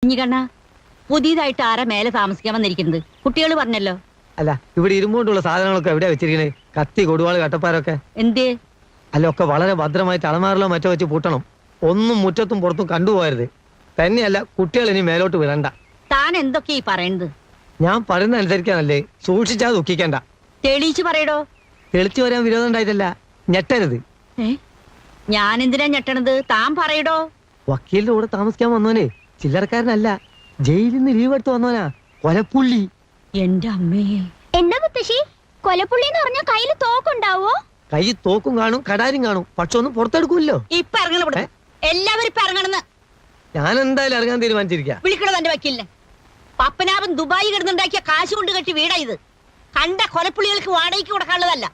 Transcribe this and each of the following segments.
കുഞ്ഞിക്കണ്ണ പുതിയതായിട്ട് ആരാ മേലെ താമസിക്കാൻ വന്നിരിക്കുന്നത്? കുട്ടികൾ പറഞ്ഞല്ലോ. അല്ല, ഇവിടെ ഇരുമ്പുകൊണ്ടുള്ള സാധനങ്ങളൊക്കെ എവിടെയാ വെച്ചിരിക്കണേ? കത്തി, കൊടുവാള്, കട്ടപ്പാരൊക്കെ എന്തേ? അല്ല, ഒക്കെ വളരെ ഭദ്രമായിട്ട് അളമാറിലോ മറ്റോ വെച്ച് പൂട്ടണം. ഒന്നും മുറ്റത്തും പുറത്തും കണ്ടുപോകരുത്. തന്നെയല്ല, കുട്ടികൾ ഇനി മേലോട്ട് വിടണ്ട. താൻ എന്തൊക്കെയാ ഈ പറയുന്നത്? ഞാൻ പറയുന്ന അനുസരിക്കാനല്ലേ, സൂക്ഷിച്ചാ ദുഃഖിക്കണ്ട. തെളിയിച്ചു പറയടോ. തെളിച്ചു വരാൻ വിരോധം ഉണ്ടായിട്ടല്ല, ഞെട്ടരുത്. ഞാൻ എന്തിനാ ഞെട്ടണത്? താൻ പറയടോ. വക്കീലിന്റെ കൂടെ താമസിക്കാൻ വന്നോനെ ചില്ലറക്കാരനല്ല, ജയിലിൽ നിന്ന് ലീവ് എടുത്ത് വന്നോനാ. കൊലപ്പുള്ളി. എന്റെ അമ്മേ. എന്താ മുത്തശ്ശി, കൊലപ്പുള്ളി എന്ന് പറഞ്ഞാൽ കയ്യിൽ തോക്കുണ്ടാവോ? കൈ തോക്കും കാണും, കടാരും കാണും, പക്ഷെ ഒന്നും പുറത്തെടുക്കൂല്ലോ. ഇപ്പൊ ഇറങ്ങണ എല്ലാവരും ഇപ്പൊ ഇറങ്ങണെന്ന് ഞാൻ എന്തായാലും ഇറങ്ങാൻ തീരുമാനിച്ചിരിക്ക. വിളിക്കണത് എന്റെ വക്കീലിനെ. പപ്പനാഭൻ ദുബായി കിടന്നുണ്ടാക്കിയ കാശ് കൊണ്ട് കെട്ടി വീടാ ഇത്. കണ്ട കൊലപ്പുള്ളികൾക്ക് വാടകയ്ക്ക് കൊടുക്കാനുള്ളതല്ല.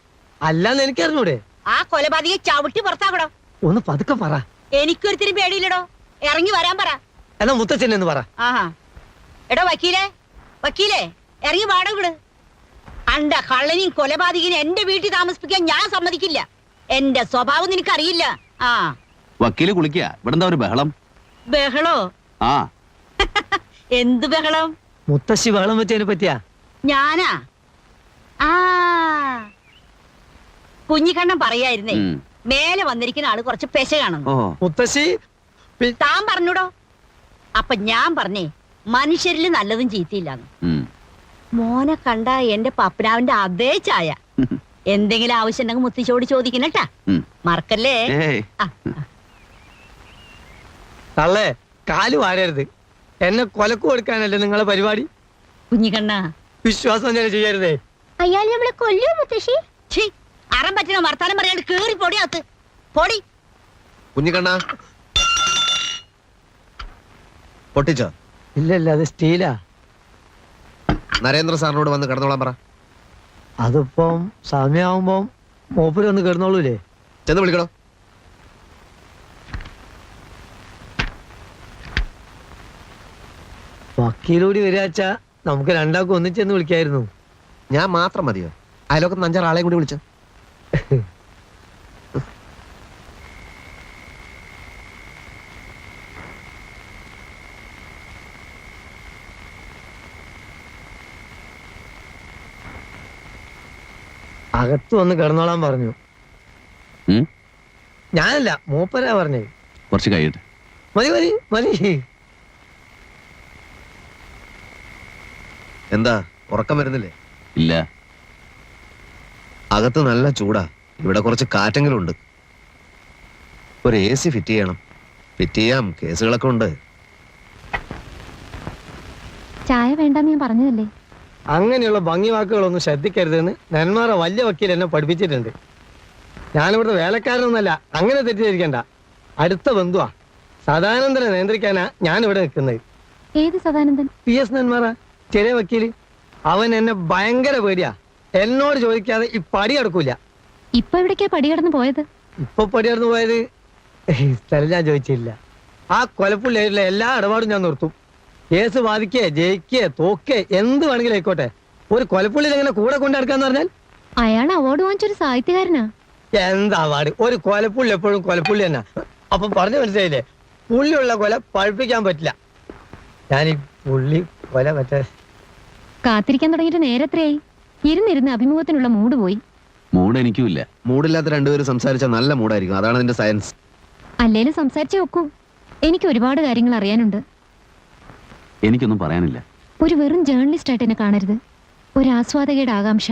അല്ലാന്ന് എനിക്കറിഞ്ഞൂടെ? ആ കൊലപാതകയെ ചവിട്ടി പുറത്താക്കടോ. ഒന്ന് പതുക്കെ പറ. എനിക്കൊരുത്തിരി പേടിയില്ലടോ. ഇറങ്ങി വരാൻ പറ. എന്നാ മുത്തച്ഛൻ എന്ന് പറ. ആഹാ. എടോ വക്കീലേ, വക്കീലേ, ഇറങ്ങി വാടക വിട്. അണ്ട കള്ളനെയും കൊലപാതകനെയും എന്റെ വീട്ടിൽ താമസിപ്പിക്കാൻ ഞാൻ സമ്മതിക്കില്ല. എന്റെ സ്വഭാവം നിനക്കറിയില്ല. ആ വക്കീല് കുളിക്കുക. ഇവിടെ ഒരു ബഹളം. ബഹളോ? ആ എന്ത് ബഹളം? മുത്തശ്ശി ബഹളം വെച്ചതിനെ പറ്റിയാ? ഞാനാ? ആ കുഞ്ഞിക്കണ്ണൻ പറയായിരുന്നേ, മേലെ വന്നിരിക്കുന്ന ആള് കുറച്ച് പെശ കാണുന്നു. മുത്തശ്ശി താൻ പറഞ്ഞൂടോ. അപ്പൊ ഞാൻ പറഞ്ഞേ, മനുഷ്യരില് നല്ലതും ചീത്തയില്ലാന്ന്. മോനെ കണ്ട എന്റെ പപ്പനാവിന്റെ അതേ ചായ. എന്തെങ്കിലും ആവശ്യം ഉണ്ടെങ്കിൽ മുത്തശ്ശിയോട് ചോദിക്കണട്ടാ, മറക്കല്ലേ. തള്ളേ, കാല് വാരരുത്. എന്നെ കൊലക്ക് കൊടുക്കാനല്ലേ നിങ്ങളെ പരിപാടി? കുഞ്ഞിക്കണ്ണ, വിശ്വാസം തന്നെ ചെയ്യരുതേ. അയാൾ നമ്മളെ കൊല്ലോ മുത്തശ്ശി. അറം പറ്റുന്ന വർത്താനം പറയാണ്ട് കേറി പൊടിയാത്ത് പൊടി. കുഞ്ഞിക്കണ്ണ പൊട്ടിച്ചോ? ഇല്ല, അത് സ്റ്റീലാ. നരേന്ദ്ര സാറിനോട് വന്ന് കിടന്നോളാൻ പറ. അതിപ്പം സമയാവുമ്പോ മൂപ്പര് വന്ന് കിടന്നോളൂലേ? ചെന്ന് വിളിക്കണോ? വക്കീലൂടി വരാച്ചാ നമുക്ക് രണ്ടാൾക്കും ഒന്നിച്ചെന്ന് വിളിക്കായിരുന്നു. ഞാൻ മാത്രം മതിയോ? അയലോക്കത്ത് 5-6 ആളെയും കൂടി വിളിച്ചോ. അകത്ത് വന്ന് കിടന്നോളാൻ പറഞ്ഞു. ഞാനല്ല, മൂപ്പരാ പറഞ്ഞേ. കുറച്ച് കഴിയട്ടെ. മതി മതി മതി. എന്താ ഉറക്കം വരുന്നില്ലേ? ഇല്ല. അകത്ത് നല്ല ചൂടാ. ഇവിടെ കുറച്ച് കാറ്റെങ്കിലും ഉണ്ട്. ഒരു AC ഫിറ്റ് ചെയ്യണം. ഫിറ്റ് ചെയ്യാം, കേസുകളൊക്കെ ഉണ്ട്. ചായ വേണ്ടെന്ന് ഞാൻ പറഞ്ഞതല്ലേ. അങ്ങനെയുള്ള ഭംഗി വാക്കുകളൊന്നും ശ്രദ്ധിക്കരുതെന്ന് നെന്മാറ വലിയ വക്കീൽ എന്നെ പഠിപ്പിച്ചിട്ടുണ്ട്. ഞാനിവിടുത്തെ വേലക്കാരനൊന്നല്ല, അങ്ങനെ തെറ്റിദ്ധരിക്കണ്ട. അടുത്ത ബന്ധുവാ. സദാനന്ദനെ നിയന്ത്രിക്കാനാ ഞാനിവിടെ നിൽക്കുന്നത്. ഏത് സദാനന്ദൻ? PS നെന്മാറ, ചെറിയ വക്കീല്. അവൻ എന്നെ ഭയങ്കര പേടിയാ. എന്നോട് ചോദിക്കാതെ ഈ പടി അടക്കൂല. ഇപ്പൊ എവിടേക്കാ പടി കടന്ന് പോയത്? ഇപ്പൊ പടി കടന്നു പോയത് സ്ഥലം ഞാൻ ചോദിച്ചില്ല. ആ കൊലപ്പുള്ളിയായിട്ടുള്ള എല്ലാ ഇടപാടും ഞാൻ നിർത്തും. കേസ് ബാധിക്കേ, ജയിക്കേ, തോക്കേ, എന്ത് വേണമെങ്കിലും ആയിക്കോട്ടെ. ഒരു കൊലപ്പുള്ളിയിൽ എങ്ങനെ കൂടെ കൊണ്ടു നടക്കാന്ന് പറഞ്ഞാൽ? അയാൾ അവാർഡ് വാങ്ങിച്ചൊരു സാഹിത്യകാരനാ. എന്താ അവാർഡ്? ഒരു കൊലപ്പുള്ളി എപ്പോഴും കൊലപ്പുള്ളി തന്നെ. അപ്പം പറഞ്ഞു മനസ്സിലായില്ലേ, പുള്ളിയുള്ള കൊല പഴുപ്പിക്കാൻ പറ്റില്ല. ഞാൻ ഈ പുള്ളി കൊല മറ്റേ കാത്തിരിക്കാൻ തുടങ്ങിയിട്ട് നേരത്രയായി. ഇരുന്നിരുന്ന് അഭിമുഖത്തിനുള്ള മൂഡ് പോയി. മൂഡ് എനിക്കും ഇല്ല. മൂടില്ലാത്ത രണ്ടുപേരും സംസാരിച്ചാൽ നല്ല മൂടായിരിക്കും. അതാണ് അതിന്റെ സയൻസ്. അല്ലേലും സംസാരിച്ചേ ഒക്കൂ. എനിക്ക് ഒരുപാട് കാര്യങ്ങൾ അറിയാനുണ്ട്. എനിക്കൊന്നും പറയാനില്ല. ഒരു വെറും ജേർണലിസ്റ്റ് ആയിട്ട് എന്നെ കാണരുത്. ഒരു ആസ്വാദകയുടെ ആകാംക്ഷ.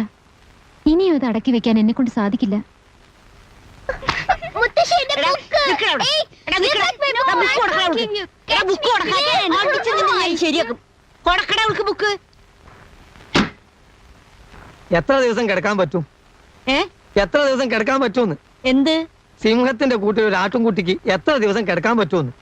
ഇനിയും അത് അടക്കി വെക്കാൻ എന്നെ കൊണ്ട് സാധിക്കില്ല. എത്ര ദിവസം കിടക്കാൻ പറ്റും? എത്ര ദിവസം കിടക്കാൻ പറ്റുമെന്ന്? എന്ത്? സിംഹത്തിന്റെ കൂട്ടിൽ ഒരു ആട്ടുംകുട്ടിക്ക് എത്ര ദിവസം കിടക്കാൻ പറ്റുമെന്ന്.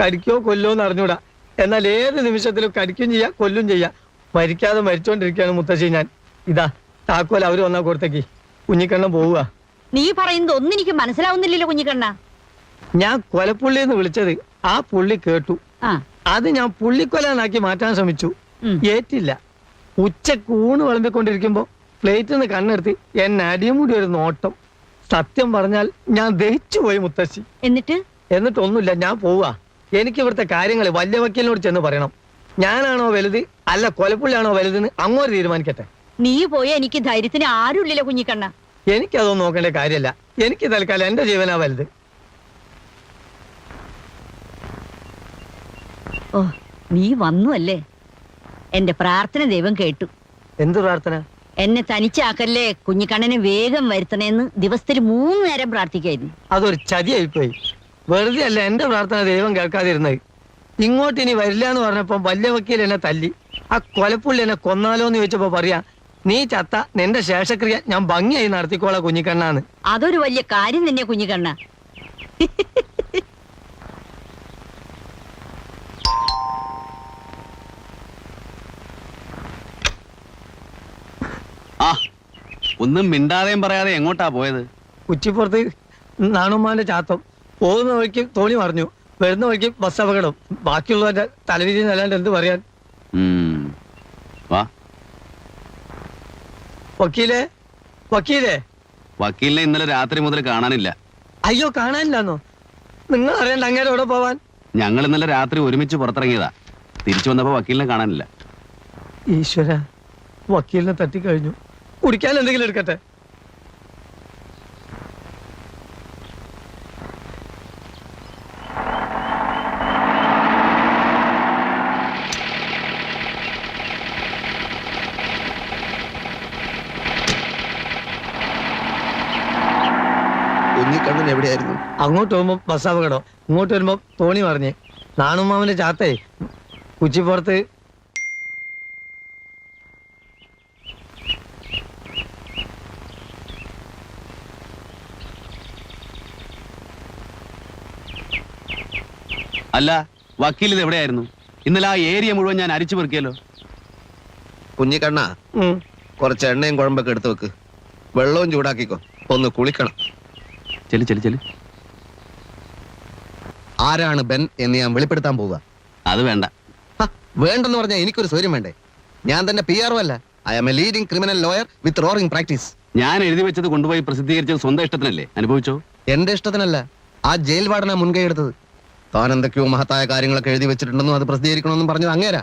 കടിക്കോ കൊല്ലോന്ന് അറിഞ്ഞൂടാ. എന്നാൽ ഏത് നിമിഷത്തിലും കടിക്കും ചെയ്യാം, കൊല്ലും ചെയ്യാം. മരിക്കാതെ മരിച്ചോണ്ടിരിക്കുകയാണ് മുത്തശ്ശി ഞാൻ. ഇതാ താക്കോൽ അവര് വന്നാ കൊടുത്തേക്ക്. കുഞ്ഞിക്കണ്ണൻ പോവുക. നീ പറയുന്നത് ഒന്നും എനിക്ക് മനസ്സിലാവുന്നില്ലല്ലോ കുഞ്ഞിക്കണ്ണ. ഞാൻ കൊലപ്പുള്ളിന്ന് വിളിച്ചത് ആ പുള്ളി കേട്ടു. അത് ഞാൻ പുള്ളിക്കൊലാനാക്കി മാറ്റാൻ ശ്രമിച്ചു. ഏറ്റില്ല. ഉച്ചക്ക് ഊണ് വിളമ്പിക്കൊണ്ടിരിക്കുമ്പോ പ്ലേറ്റിൽ നിന്ന് കണ്ണെടുത്ത് എന്നെ അടിയും കൂടി ഒരു നോട്ടം. സത്യം പറഞ്ഞാൽ ഞാൻ ദഹിച്ചു പോയി മുത്തശ്ശി. എന്നിട്ടൊന്നുമില്ല, ഞാൻ പോവാ. എനിക്ക് ഇവിടുത്തെ കാര്യങ്ങൾ വലിയ വക്കീലിനോട് ചെന്ന് പറയണം. ഞാനാണോ വലുത് അല്ല കൊലപ്പുള്ളിയാണോ വലുതെന്ന് അങ്ങോട്ട് തീരുമാനിക്കട്ടെ. നീ പോയ എനിക്ക് ധൈര്യത്തിന് ആരുമില്ലല്ലോ കുഞ്ഞിക്കണ്ണ. എനിക്കതൊന്നും നോക്കേണ്ട കാര്യമല്ല. എനിക്ക് തൽക്കാലം എന്റെ ജീവനാ വലുത്. ഓ, നീ വന്നു അല്ലേ? എന്റെ പ്രാർത്ഥന ദൈവം കേട്ടു. എന്ത് പ്രാർത്ഥന? എന്നെ തനിച്ചാക്കല്ലേ, കുഞ്ഞിക്കണ്ണനെ വേഗം വരുത്തണേന്ന് ദിവസത്തിൽ 3 നേരം പ്രാർത്ഥിക്കായിരുന്നു. അതൊരു ചതിയായിപ്പോയി. വെറുതെ അല്ല എന്റെ പ്രാർത്ഥന ദൈവം കേൾക്കാതിരുന്നത്. ഇങ്ങോട്ട് ഇനി വരില്ല എന്ന് പറഞ്ഞപ്പോ വലിയ വക്കീൽ എന്നെ തല്ലി. ആ കൊലപ്പുള്ളി എന്നെ കൊന്നാലോ എന്ന് ചോദിച്ചപ്പോ പറയാ, നീ ചത്ത നിന്റെ ശേഷക്രിയ ഞാൻ ഭംഗിയായി നടത്തിക്കോളാം കുഞ്ഞിക്കണ്ണാന്ന്. അതൊരു വലിയ കാര്യം തന്നെ കുഞ്ഞിക്കണ്ണ. ആ ഒന്നും മിണ്ടാതെയും പറയാതെ എങ്ങോട്ടാ പോയത്? ഉച്ചിപ്പുറത്ത് നാണുമ്മാന്റെ ചാത്തം. പോകുന്ന വഴിക്ക് തോണി മറിഞ്ഞു, വരുന്ന വഴിക്ക് ബസ് അപകടം. ബാക്കിയുള്ളവന്റെ തലവിധി അല്ലാണ്ട് എന്ത് പറയാൻ. വാ. വക്കീലേ, വക്കീലേ. വക്കീലിനെ ഇന്നലെ രാത്രി മുതൽ കാണാനില്ല. അയ്യോ, കാണാനില്ലെന്നോ? നിങ്ങൾ അറിയണ്ട അങ്ങേരെ എവിടെ പോവാൻ. ഞങ്ങൾ ഇന്നലെ രാത്രി ഒരുമിച്ച് പുറത്തിറങ്ങിയതാ. തിരിച്ചു വന്നപ്പോ വക്കീലിനെ കാണാനില്ല. ഈശ്വര, വക്കീലിനെ തട്ടിക്കഴിഞ്ഞു. കുടിക്കാൻ എന്തെങ്കിലും എടുക്കട്ടെ. കുഞ്ഞിക്കണ്ണൻ എവിടെയായിരുന്നു? അങ്ങോട്ട് പോകുമ്പോ ബസ് അപകടം, ഇങ്ങോട്ട് വരുമ്പോ തോണി മറിഞ്ഞ്. നാണുമാമന്റെ ചാത്തേ ഉച്ചിപ്പുറത്ത്. അല്ല, വക്കീൽ ഇത് എവിടെയായിരുന്നു? ഇന്നലെ ആ ഏരിയ മുഴുവൻ ഞാൻ അരിച്ചു പെറുക്കിയല്ലോ. കുഞ്ഞിക്കണ്ണ, കുറച്ച് എണ്ണയും കുഴമ്പൊക്കെ എടുത്തു വെക്ക്. വെള്ളവും ചൂടാക്കിക്കോ, ഒന്ന് കുളിക്കണം. ചെല് ചെല് ചെല്. ആരാണ് ബെൻ എന്ന് ഞാൻ വെളിപ്പെടുത്താൻ പോവുക. അത് വേണ്ട. വേണ്ടെന്ന് പറഞ്ഞാൽ എനിക്കൊരു സൗകര്യം വേണ്ടേ? ഞാൻ തന്നെ PR അല്ല. I am a leading criminal lawyer with roaring practice. ഞാൻ എഴുതി വെച്ചത് കൊണ്ടുപോയി പ്രസിദ്ധീകരിച്ചത് സ്വന്തം ഇഷ്ടത്തിനല്ലേ? അനുഭവിച്ചോ? എന്റെ ഇഷ്ടത്തിനല്ല, ആ ജയിൽ വാർഡനാ മുൻകൈ എടുത്തത്. താൻ എന്തൊക്കെയോ മഹത്തായ കാര്യങ്ങളൊക്കെ എഴുതി വെച്ചിട്ടുണ്ടെന്നും അത് പ്രസിദ്ധീകരിക്കണമെന്നും പറഞ്ഞത് അങ്ങേരാ.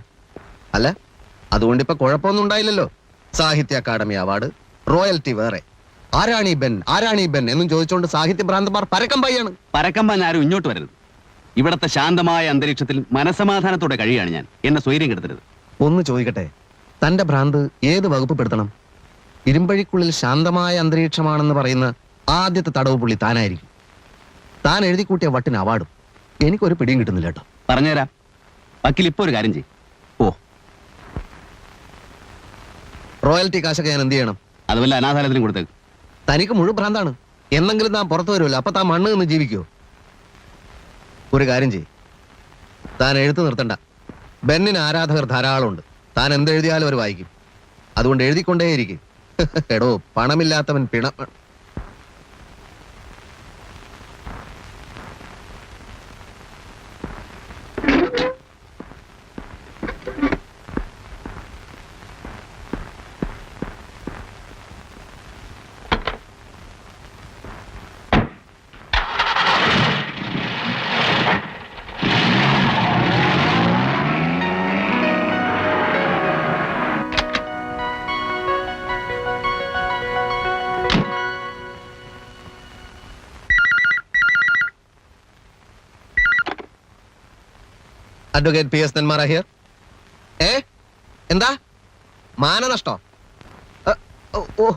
അല്ല, അതുകൊണ്ട് ഇപ്പൊ കുഴപ്പമൊന്നും ഉണ്ടായില്ലല്ലോ. സാഹിത്യ അക്കാദമി അവാർഡ്, റോയൽറ്റി വേറെ. ആരാണീ ബെൻ, ആരാണീ ബെൻ എന്നും ചോദിച്ചുകൊണ്ട് സാഹിത്യ ഭ്രാന്തന്മാർ പരക്കം പായാണ്. പരക്കം പാൻ ആരും ഇങ്ങോട്ട് വരരുത്. ഇവിടത്തെ ശാന്തമായ അന്തരീക്ഷത്തിൽ മനസമാധാനത്തോടെ കഴിയാണ് ഞാൻ. എന്നെ സ്വൈര്യം കെടുത്തരുത്. ഒന്ന് ചോദിക്കട്ടെ, തന്റെ ഭ്രാന്ത് ഏത് വകുപ്പ് പെടുത്തണം? ഇരുമ്പഴിക്കുള്ളിൽ ശാന്തമായ അന്തരീക്ഷമാണെന്ന് പറയുന്ന ആദ്യത്തെ തടവ് പുള്ളി താനായിരിക്കും. താൻ എഴുതി കൂട്ടിയ വട്ടിന് അവാർഡും. എനിക്കൊരു പിടിയും കിട്ടുന്നില്ല കേട്ടോ. പറഞ്ഞുതരാം. വക്കീൽ ഇപ്പൊ ഒരു കാര്യം ചെയ്യും. ഓ, റോയൽറ്റി കാശൊക്കെ ഞാൻ എന്ത് ചെയ്യണം? അത് വല്ല അനാഥാലയത്തിനും കൊടുത്തേക്ക്. തനിക്ക് മുഴു ഭ്രാന്താണ്. എന്നെങ്കിലും താൻ പുറത്തു വരുമല്ലോ, അപ്പൊ താൻ മണ്ണ് നിന്ന് ജീവിക്കുമോ? ഒരു കാര്യം ചെയ്യും, താൻ എഴുത്ത് നിർത്തണ്ട. ബെന്നിന് ആരാധകർ ധാരാളമുണ്ട്. താൻ എന്തെഴുതിയാലും അവർ വായിക്കും. അതുകൊണ്ട് എഴുതിക്കൊണ്ടേയിരിക്കും. എടോ, പണമില്ലാത്തവൻ പിണ. Advocate PS Nenmara here. എന്താ മാനനഷ്ടോ? ഓ